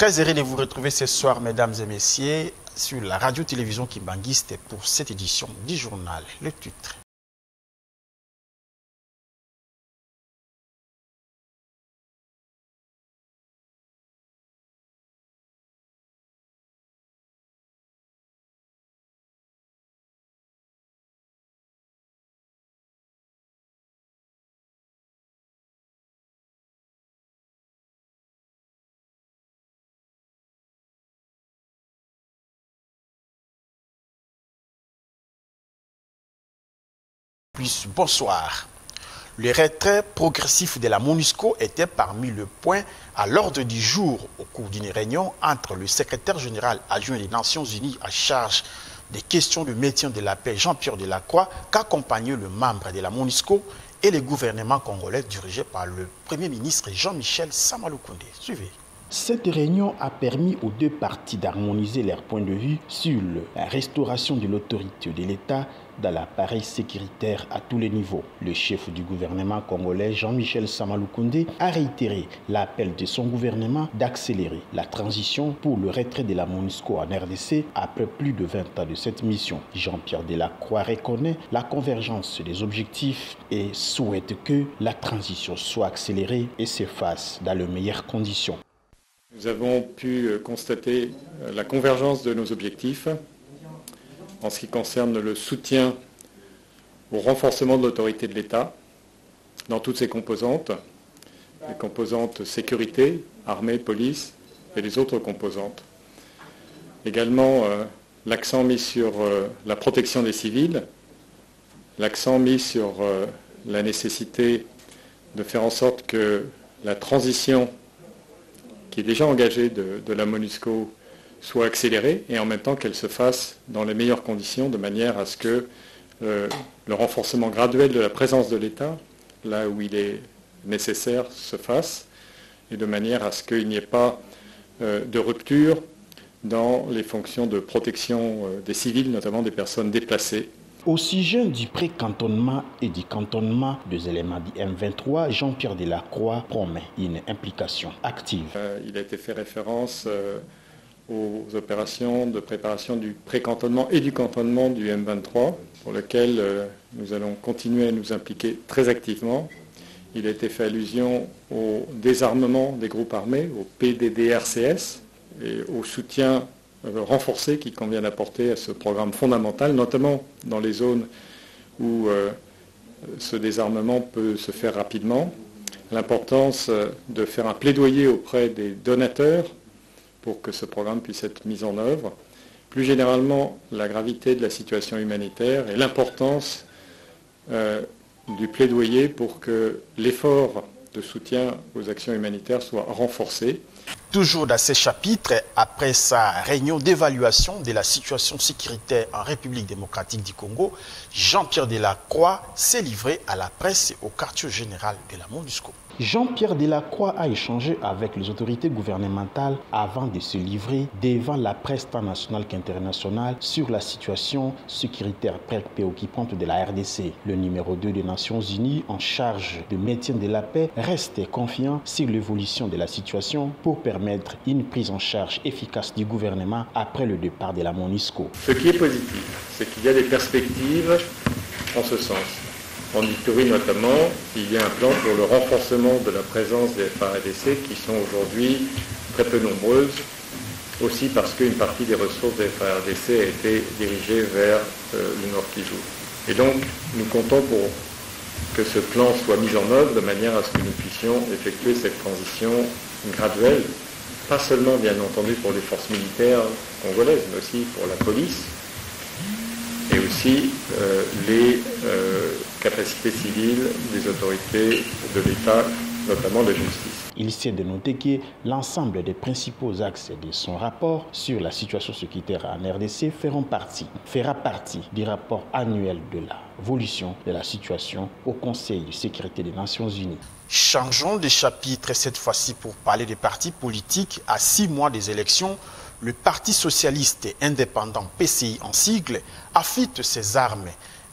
Très heureux de vous retrouver ce soir, mesdames et messieurs, sur la radio-télévision kimbanguiste pour cette édition du journal. Le titre. Bonsoir. Le retrait progressif de la MONUSCO était parmi les points à l'ordre du jour au cours d'une réunion entre le secrétaire général adjoint des Nations Unies à charge des questions de maintien de la paix, Jean-Pierre Delacroix, qu'accompagnait le membre de la MONUSCO et le gouvernement congolais dirigé par le Premier ministre Jean-Michel Sama Lukonde. Suivez. Cette réunion a permis aux deux parties d'harmoniser leurs points de vue sur la restauration de l'autorité de l'État dans l'appareil sécuritaire à tous les niveaux. Le chef du gouvernement congolais, Jean-Michel Sama Lukonde, a réitéré l'appel de son gouvernement d'accélérer la transition pour le retrait de la MONUSCO en RDC après plus de 20 ans de cette mission. Jean-Pierre Delacroix reconnaît la convergence des objectifs et souhaite que la transition soit accélérée et se fasse dans les meilleures conditions. Nous avons pu constater la convergence de nos objectifs en ce qui concerne le soutien au renforcement de l'autorité de l'État dans toutes ses composantes, les composantes sécurité, armée, police et les autres composantes. Également, l'accent mis sur la protection des civils, l'accent mis sur la nécessité de faire en sorte que la transition qui est déjà engagée de la MONUSCO soit accélérée et en même temps qu'elle se fasse dans les meilleures conditions de manière à ce que le renforcement graduel de la présence de l'État, là où il est nécessaire, se fasse et de manière à ce qu'il n'y ait pas de rupture dans les fonctions de protection des civils, notamment des personnes déplacées. Au sujet du pré-cantonnement et du cantonnement des éléments du M23, Jean-Pierre Delacroix promet une implication active. Il a été fait référence aux opérations de préparation du pré-cantonnement et du cantonnement du M23, pour lequel nous allons continuer à nous impliquer très activement. Il a été fait allusion au désarmement des groupes armés, au PDDRCS, et au soutien renforcé qu'il convient d'apporter à ce programme fondamental, notamment dans les zones où ce désarmement peut se faire rapidement. L'importance de faire un plaidoyer auprès des donateurs pour que ce programme puisse être mis en œuvre. Plus généralement, la gravité de la situation humanitaire et l'importance du plaidoyer pour que l'effort de soutien aux actions humanitaires soit renforcé. Toujours dans ces chapitres, après sa réunion d'évaluation de la situation sécuritaire en République démocratique du Congo, Jean-Pierre Delacroix s'est livré à la presse et au quartier général de la MONUSCO. Jean-Pierre Delacroix a échangé avec les autorités gouvernementales avant de se livrer devant la presse tant nationale qu'internationale sur la situation sécuritaire préoccupante de la RDC. Le numéro 2 des Nations Unies en charge de maintien de la paix reste confiant sur l'évolution de la situation pour permettre une prise en charge efficace du gouvernement après le départ de la MONUSCO. Ce qui est positif, c'est qu'il y a des perspectives en ce sens. En Ituri notamment, il y a un plan pour le renforcement de la présence des FARDC qui sont aujourd'hui très peu nombreuses, aussi parce qu'une partie des ressources des FARDC a été dirigée vers le Nord Kivu. Et donc, nous comptons pour que ce plan soit mis en œuvre de manière à ce que nous puissions effectuer cette transition graduelle, pas seulement bien entendu pour les forces militaires congolaises, mais aussi pour la police, et aussi les capacités civiles des autorités de l'État, notamment de justice. Il s'est de noter que l'ensemble des principaux axes de son rapport sur la situation sécuritaire en RDC fera partie du rapport annuel de l'évolution de la situation au Conseil de sécurité des Nations Unies. Changeons de chapitre cette fois-ci pour parler des partis politiques. À 6 mois des élections, le Parti socialiste indépendant PCI en sigle affûte ses armes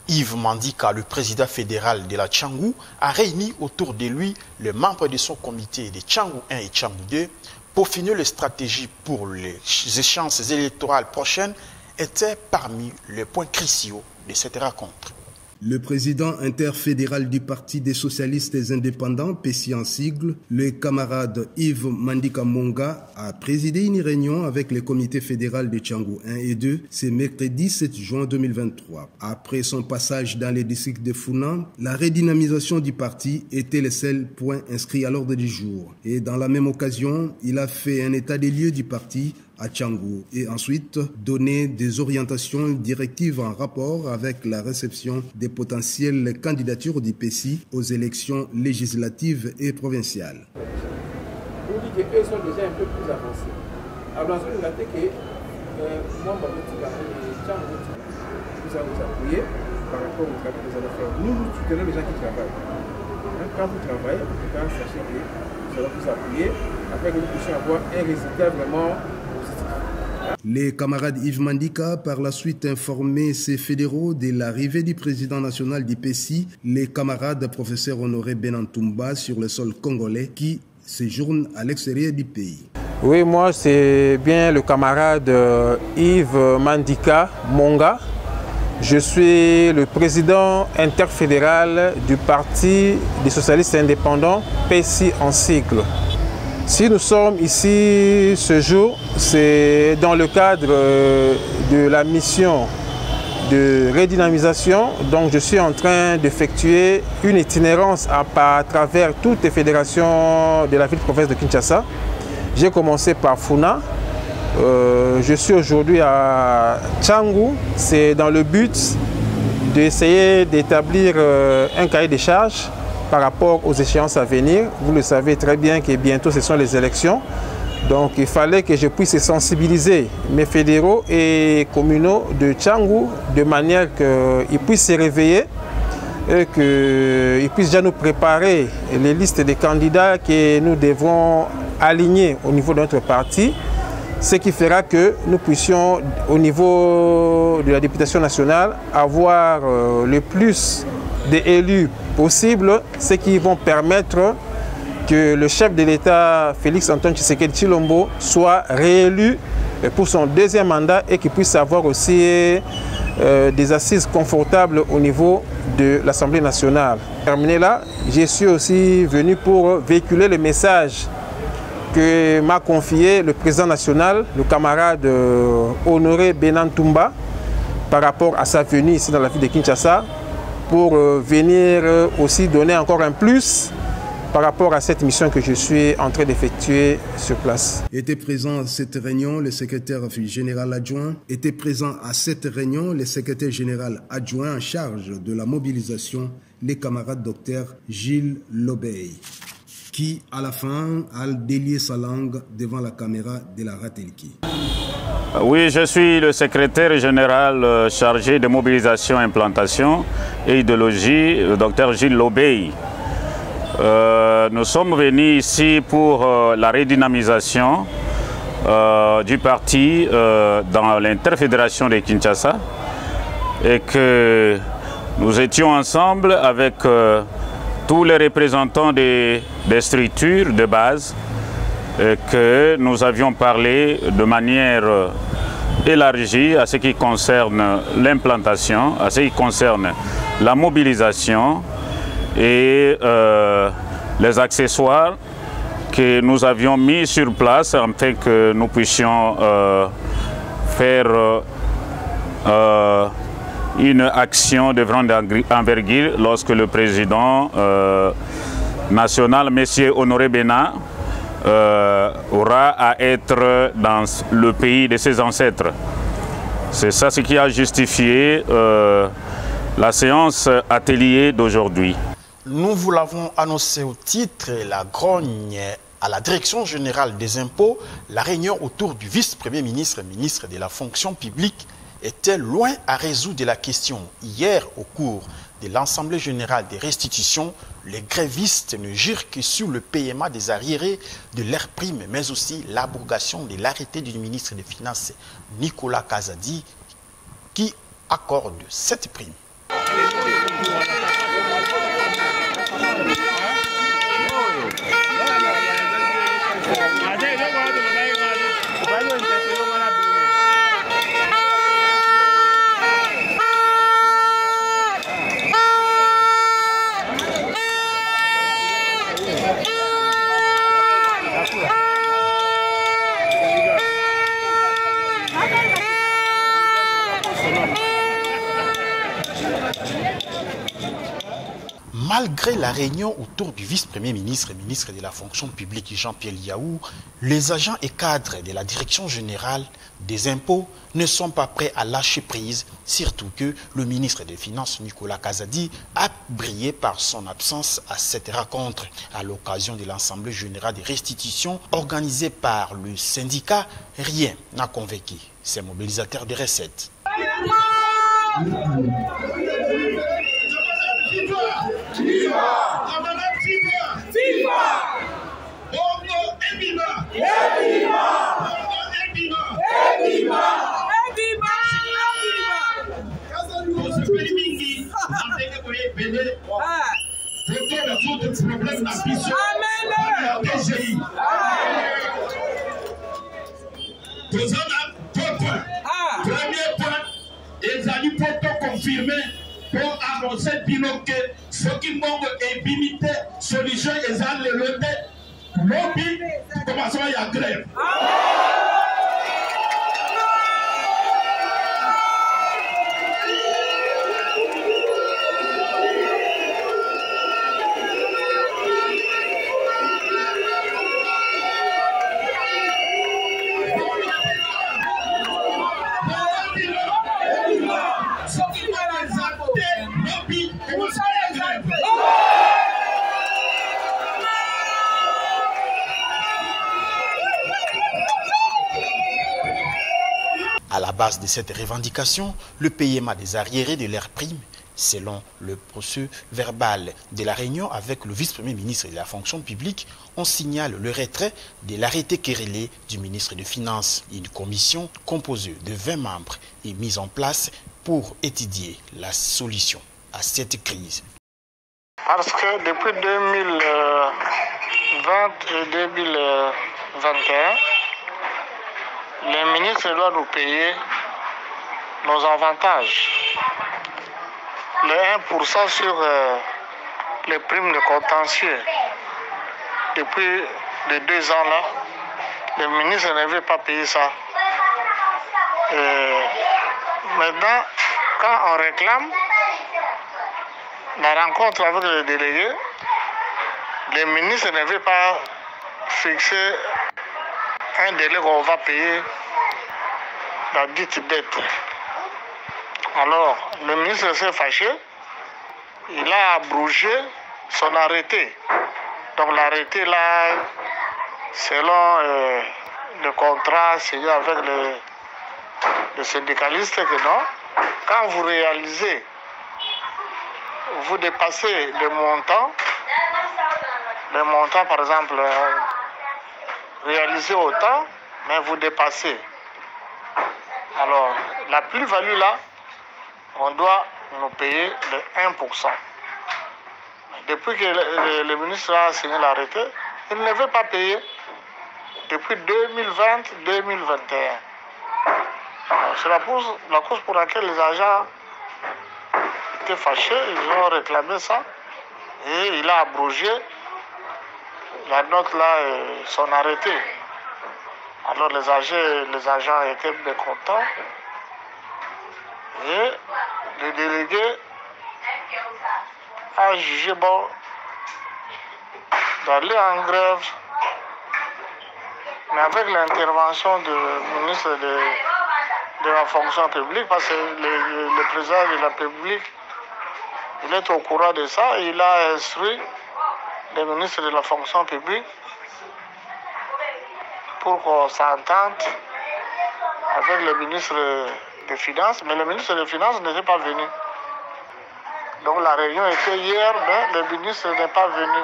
Yves Mandika, le président fédéral de la Tchangou, a réuni autour de lui les membres de son comité de Tchangou 1 et Tchangou 2 pour finir les stratégies pour les échéances électorales prochaines était parmi les points cruciaux de cette rencontre. Le président interfédéral du Parti des socialistes et indépendants, PESI en sigle, le camarade Yves Mandika Monga, a présidé une réunion avec le comité fédéral de Tchangou 1 et 2 ce mercredi 7 juin 2023. Après son passage dans les districts de Funan, la redynamisation du parti était le seul point inscrit à l'ordre du jour. Et dans la même occasion, il a fait un état des lieux du parti à Tchangou et ensuite donner des orientations directives en rapport avec la réception des potentielles candidatures du PESI aux élections législatives et provinciales. On dit qu'eux sont déjà un peu plus avancés. Alors, on a dit que moi, vous allez vous appuyer par rapport au travail que vous allez faire. Nous soutenons les gens qui travaillent. Quand vous travaillez, sachez que vous allez vous appuyer afin que nous puissions avoir un résultat vraiment. Les camarades Yves Mandika par la suite informé ces fédéraux de l'arrivée du président national du PESI, les camarades professeur Honoré Benantumba sur le sol congolais qui séjournent à l'extérieur du pays. Oui, moi c'est bien le camarade Yves Mandika Monga. Je suis le président interfédéral du Parti des socialistes indépendants, PESI en sigle. Si nous sommes ici ce jour, c'est dans le cadre de la mission de redynamisation. Donc je suis en train d'effectuer une itinérance à travers toutes les fédérations de la ville-province de Kinshasa. J'ai commencé par Funa. Je suis aujourd'hui à Tchangou. C'est dans le but d'essayer d'établir un cahier des charges par rapport aux échéances à venir. Vous le savez très bien que bientôt ce sont les élections. Donc il fallait que je puisse sensibiliser mes fédéraux et communaux de Tchangou de manière qu'ils puissent se réveiller et qu'ils puissent déjà nous préparer les listes des candidats que nous devrons aligner au niveau de notre parti. Ce qui fera que nous puissions au niveau de la députation nationale avoir le plus d'élus possible, ce qui vont permettre que le chef de l'État, Félix Antoine Tshisekedi Tshilombo, soit réélu pour son deuxième mandat et qu'il puisse avoir aussi des assises confortables au niveau de l'Assemblée nationale. Terminé là, je suis aussi venu pour véhiculer le message que m'a confié le président national, le camarade Honoré Benantumba, par rapport à sa venue ici dans la ville de Kinshasa, pour venir aussi donner encore un plus par rapport à cette mission que je suis en train d'effectuer sur place. Était présent à cette réunion le secrétaire général adjoint. Était présent à cette réunion le secrétaire général adjoint en charge de la mobilisation, les camarades docteur Gilles Lobey, qui à la fin a délié sa langue devant la caméra de la Ratelki. Oui, je suis le secrétaire général chargé de mobilisation, implantation et idéologie, le docteur Gilles Lobey. Nous sommes venus ici pour la redynamisation du parti dans l'interfédération de Kinshasa et que nous étions ensemble avec tous les représentants des structures de base et que nous avions parlé de manière élargie à ce qui concerne l'implantation, à ce qui concerne la mobilisation et les accessoires que nous avions mis sur place afin que nous puissions faire une action de grande envergure lorsque le président national, M. Honoré Bena, aura à être dans le pays de ses ancêtres. C'est ça ce qui a justifié la séance atelier d'aujourd'hui. Nous vous l'avons annoncé au titre, la grogne à la Direction générale des impôts, la réunion autour du vice-premier ministre, ministre de la fonction publique, était loin à résoudre la question. Hier, au cours de l'Assemblée générale des restitutions, les grévistes ne jurent que sur le paiement des arriérés de leurs primes, mais aussi l'abrogation de l'arrêté du ministre des Finances, Nicolas Kazadi, qui accorde cette prime. Malgré la réunion autour du vice-premier ministre et ministre de la fonction publique Jean-Pierre Yaou, les agents et cadres de la direction générale des impôts ne sont pas prêts à lâcher prise, surtout que le ministre des Finances Nicolas Kazadi a brillé par son absence à cette rencontre à l'occasion de l'Assemblée générale des restitutions organisée par le syndicat. Rien n'a convaincu ces mobilisateurs de recettes. Premier point, les alliés pour confirmer pour annoncer que ce qui manque est limité, solution et ça le levé, lobby, commençons à y grève. À la base de cette revendication, le paiement des arriérés de leurs primes, selon le procès verbal de la réunion avec le vice-premier ministre de la fonction publique, on signale le retrait de l'arrêté querellé du ministre des Finances. Une commission composée de 20 membres est mise en place pour étudier la solution à cette crise. Parce que depuis 2020 et 2021, les ministres doivent nous payer nos avantages. Le 1% sur les primes de contentieux. Depuis les 2 ans là, les ministres ne veulent pas payer ça. Maintenant, quand on réclame la rencontre avec les délégués, les ministres ne veulent pas fixer un délai qu'on va payer la dite dette. Alors, le ministre s'est fâché, il a abrogé son arrêté. Donc l'arrêté là, selon le contrat signé avec le syndicaliste, que non, quand vous réalisez, vous dépassez le montant par exemple, réalisé autant, mais vous dépassez. Alors, la plus-value là, on doit nous payer le 1%. Depuis que le ministre a signé l'arrêté, il ne veut pas payer depuis 2020-2021. C'est la cause pour laquelle les agents étaient fâchés, ils ont réclamé ça et il a abrogé la note là, son arrêté. Alors les agents étaient mécontents et le délégué a jugé bon d'aller en grève, mais avec l'intervention du ministre de la fonction publique, parce que le président de la République, il est au courant de ça, il a instruit le ministre de la fonction publique pour qu'on s'entende avec le ministre des Finances, mais le ministre des Finances n'était pas venu. Donc la réunion était hier, mais le ministre n'est pas venu.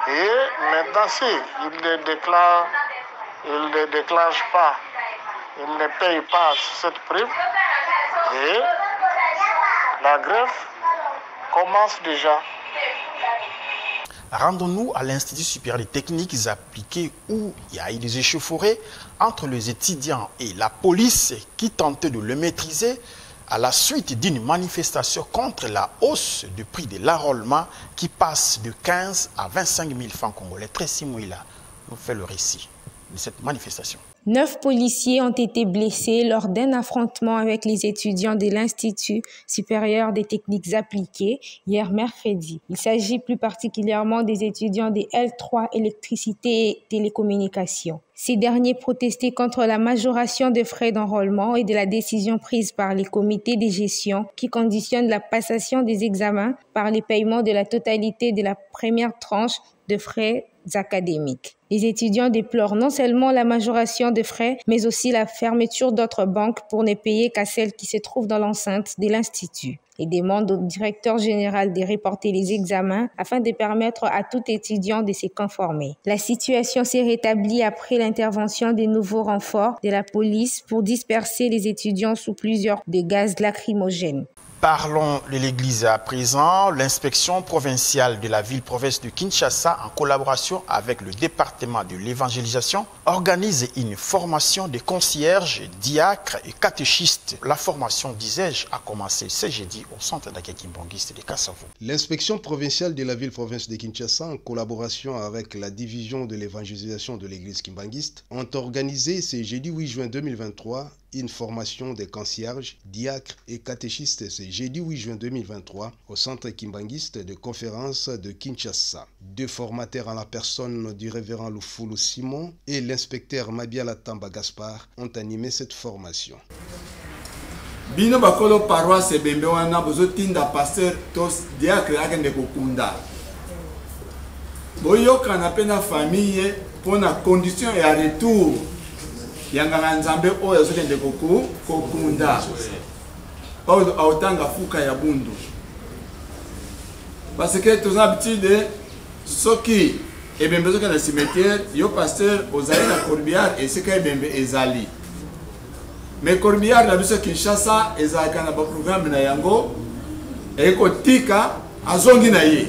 Et maintenant, si il ne déclenche pas, il ne paye pas cette prime, et la grève commence déjà. Rendons-nous à l'Institut supérieur des techniques appliquées où il y a eu des échauffourées entre les étudiants et la police qui tentait de le maîtriser à la suite d'une manifestation contre la hausse du prix de l'enrôlement qui passe de 15 à 25 000 francs congolais. Tracy Mouila nous fait le récit. de cette manifestation. 9 policiers ont été blessés lors d'un affrontement avec les étudiants de l'Institut supérieur des techniques appliquées hier mercredi. Il s'agit plus particulièrement des étudiants des L3 électricité et télécommunications. Ces derniers protestaient contre la majoration des frais d'enrôlement et de la décision prise par les comités de gestion qui conditionnent la passation des examens par les paiements de la totalité de la première tranche de frais académiques. Les étudiants déplorent non seulement la majoration de frais, mais aussi la fermeture d'autres banques pour ne payer qu'à celles qui se trouvent dans l'enceinte de l'Institut. Ils demandent au directeur général de reporter les examens afin de permettre à tout étudiant de se conformer. La situation s'est rétablie après l'intervention des nouveaux renforts de la police pour disperser les étudiants sous plusieurs de gaz lacrymogènes. Parlons de l'Église à présent. L'inspection provinciale de la ville-province de Kinshasa, en collaboration avec le département de l'évangélisation, organise une formation de concierges, diacres et catéchistes. La formation, disais-je, a commencé ce jeudi au centre d'accueil kimbangiste de Kassavo. L'inspection provinciale de la ville-province de Kinshasa, en collaboration avec la division de l'évangélisation de l'Église kimbangiste, ont organisé ce jeudi 8 juin 2023 une formation des concierges, diacres et catéchistes ce jeudi 8 juin 2023 au centre kimbanguiste de conférence de Kinshasa. 2 formateurs en la personne du révérend Lufulu Simon et l'inspecteur Mabiala Tamba Gaspard ont animé cette formation. Bino bakolo paroisse bembe wana bozotinda pasteur tos diacre akende kokunda. Boyoka na pena famille pour na condition et à retour. Yanganga nzambe oyo azokende kokunda oyo autanga fuka ya bundu parce que tous habitude soki ebembe zokende na cimetière yo pasteur ozali na corbillard et sika ebembe ezali mais corbillard na biso Kinshasa ezalaka na ba programme na yango ekotika azongi na ye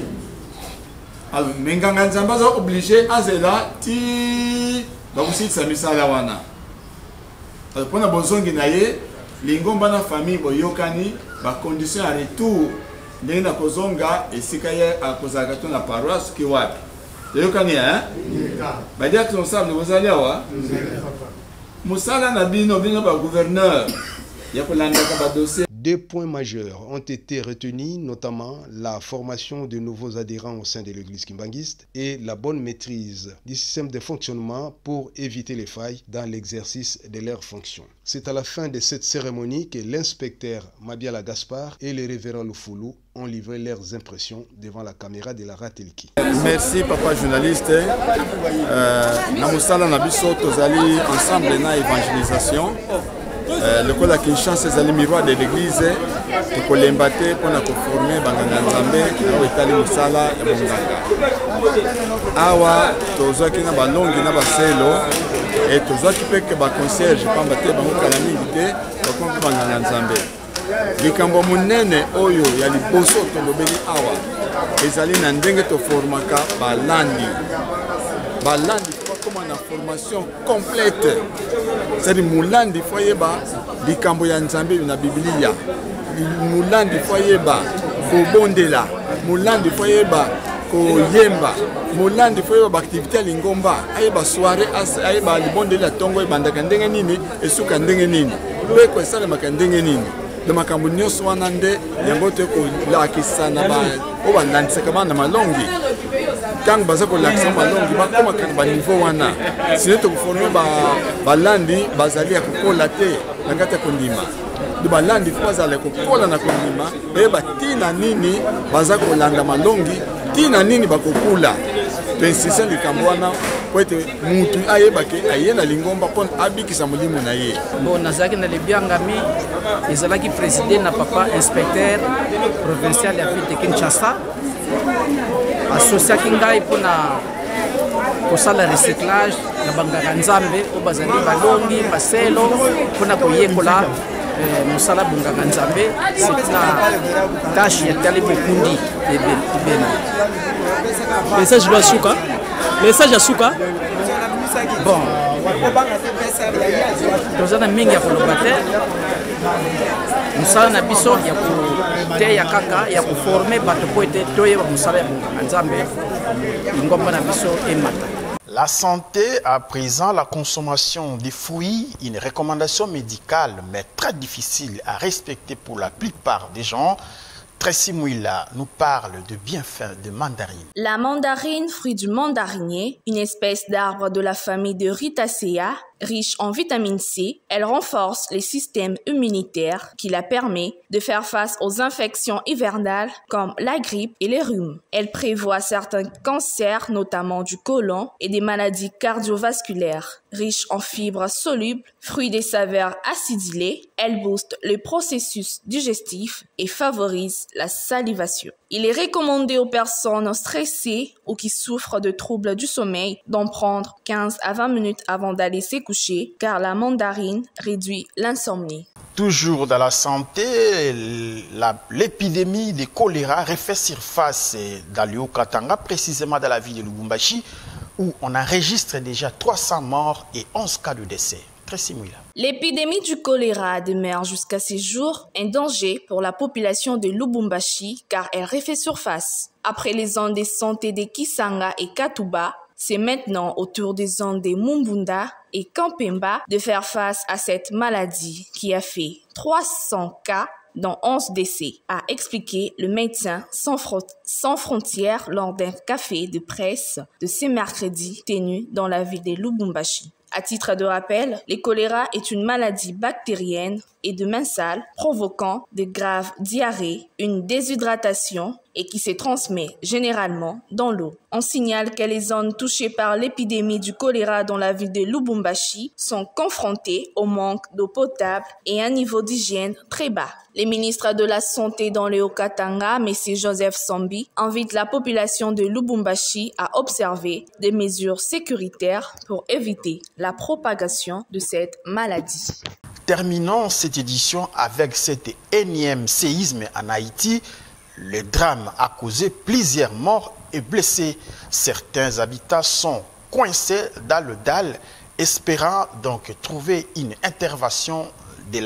alors menganga nzambe aza obligé azela ti bakusitisa misala wana. Pour la bonne naye, l'ingomba na famille boyokani, ba condition à retour, n'est na kozonga et sikaye à kozagato na paroisse qui wapi. Yokani hein? Ba dia ton sable vous allez wa. Musala na bino ba gouverneur. Ya kolanda ka ba dossier. 2 points majeurs ont été retenus, notamment la formation de nouveaux adhérents au sein de l'église kimbanguiste et la bonne maîtrise du système de fonctionnement pour éviter les failles dans l'exercice de leurs fonctions. C'est à la fin de cette cérémonie que l'inspecteur Mabiala Gaspard et le révérend Lufulu ont livré leurs impressions devant la caméra de la Ratelki. Merci papa journaliste. Namusala Nabiso Tozali ensemble na évangélisation. Le col à Kinshasa, c'est le miroir de l'église. Le col embatté pour nous former Banganga Nzambe, nous étalé Musala et Banganga. Awa, tozo qui n'a pas longue, n'a pas selo, et tozo qui peut que ba concierge, pas battre Banganga Kalamité, pour qu'on Banganga Nzambe. Likambo munene oyo ya liboso tolobeli awa ezali na ndenge to formaka balandi comme une formation complète. C'est-à-dire mulandi foyeba likambo ya nzambe na biblia mulandi foyeba ko bondela mulandi foyeba ko yemba mulandi foyeba activité lingomba ayeba soirée ayeba libondela tongo ebandaka ndenge nini esuka ndenge nini beko esalemaka ndenge nini de makambo nyonso wana nde yango te kolakisa na obalandisaka bana malongi tant baza kolakisa malongi bakomaka na baniveau wana sino tokoforme balandi bazali ya kokola te na kati ya kondima de balandi fo bazala ya kokola na kondima bayeba ntina nini baza kolanda malongi ntina nini bakokula toinsiste likambo wana po ete mutu ayebake aye na lingomba mpo abikisa molimo na ye. Bon, nazalaki na lebiangami ezalaki président na papa inspecteur provincial ya ville de Kinshasa associaki ngai mpona kosala recyclage na banganga nzambe oyo bazali balongi baselo mpona koyekola mosala bonganga nzambe c'est na tâche ya tali bokundi ebena. Message ya suka. Message ya suka. Bon. Tozana mingi ya koloba te. Mosala na biso ya koteya kaka ya koforme bato po ete toyeba mosala ya bonganga nzambe ingomba na biso emata. La santé, à présent, la consommation des fruits, une recommandation médicale, mais très difficile à respecter pour la plupart des gens. Tracy Mouila nous parle de bienfaits de mandarine. La mandarine, fruit du mandarinier, une espèce d'arbre de la famille de Ritaceae, riche en vitamine C, elle renforce les systèmes immunitaires qui la permet de faire face aux infections hivernales comme la grippe et les rhumes. Elle prévoit certains cancers, notamment du côlon, et des maladies cardiovasculaires. Riche en fibres solubles, fruit des saveurs acidulées, elle booste le processus digestif et favorise la salivation. Il est recommandé aux personnes stressées ou qui souffrent de troubles du sommeil d'en prendre 15 à 20 minutes avant d'aller se coucher, car la mandarine réduit l'insomnie. Toujours dans la santé, l'épidémie de choléra refait surface dans le Haut-Katanga, précisément dans la ville de Lubumbashi, où on enregistre déjà 300 morts et 11 cas de décès. L'épidémie du choléra demeure jusqu'à ces jours un danger pour la population de Lubumbashi car elle refait surface. Après les zones de santé de Kisanga et Katuba, c'est maintenant au tour des zones de Mumbunda et Kampemba de faire face à cette maladie qui a fait 300 cas dont 11 décès, a expliqué le médecin sans frontières lors d'un café de presse de ce mercredi tenu dans la ville de Lubumbashi. À titre de rappel, le choléra est une maladie bactérienne et de mensale provoquant de graves diarrhées, une déshydratation et qui se transmet généralement dans l'eau. On signale que les zones touchées par l'épidémie du choléra dans la ville de Lubumbashi sont confrontées au manque d'eau potable et un niveau d'hygiène très bas. Le ministre de la Santé dans le Haut-Katanga, M. Joseph Sambi, invite la population de Lubumbashi à observer des mesures sécuritaires pour éviter la propagation de cette maladie. Terminons cette édition avec cet énième séisme en Haïti. Le drame a causé plusieurs morts et blessés. Certains habitats sont coincés dans le dalle, espérant donc trouver une intervention de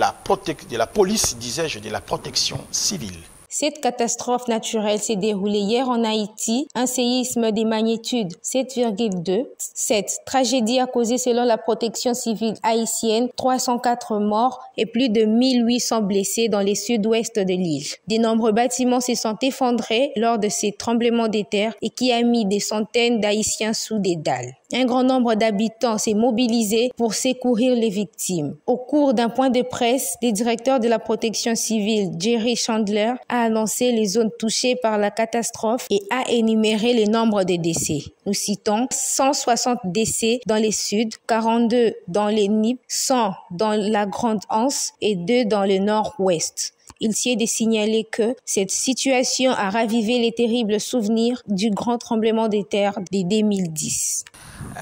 la police, disais-je, de la protection civile. Cette catastrophe naturelle s'est déroulée hier en Haïti, un séisme de magnitude 7,2. Cette tragédie a causé, selon la protection civile haïtienne, 304 morts et plus de 1800 blessés dans le sud-ouest de l'île. De nombreux bâtiments se sont effondrés lors de ces tremblements de terre et qui a mis des centaines d'Haïtiens sous des dalles. Un grand nombre d'habitants s'est mobilisé pour secourir les victimes. Au cours d'un point de presse, le directeur de la protection civile, Jerry Chandler, a annoncé les zones touchées par la catastrophe et a énuméré le nombre de décès. Nous citons 160 décès dans le sud, 42 dans les NIP, 100 dans la Grande Anse et 2 dans le nord-ouest. Il s'y est de signaler que cette situation a ravivé les terribles souvenirs du grand tremblement de terre de 2010.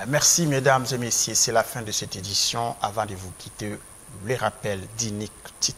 Merci mesdames et messieurs, c'est la fin de cette édition. Avant de vous quitter, les rappels d'Inic Tite.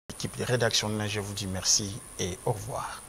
L'équipe de rédaction, je vous dis merci et au revoir.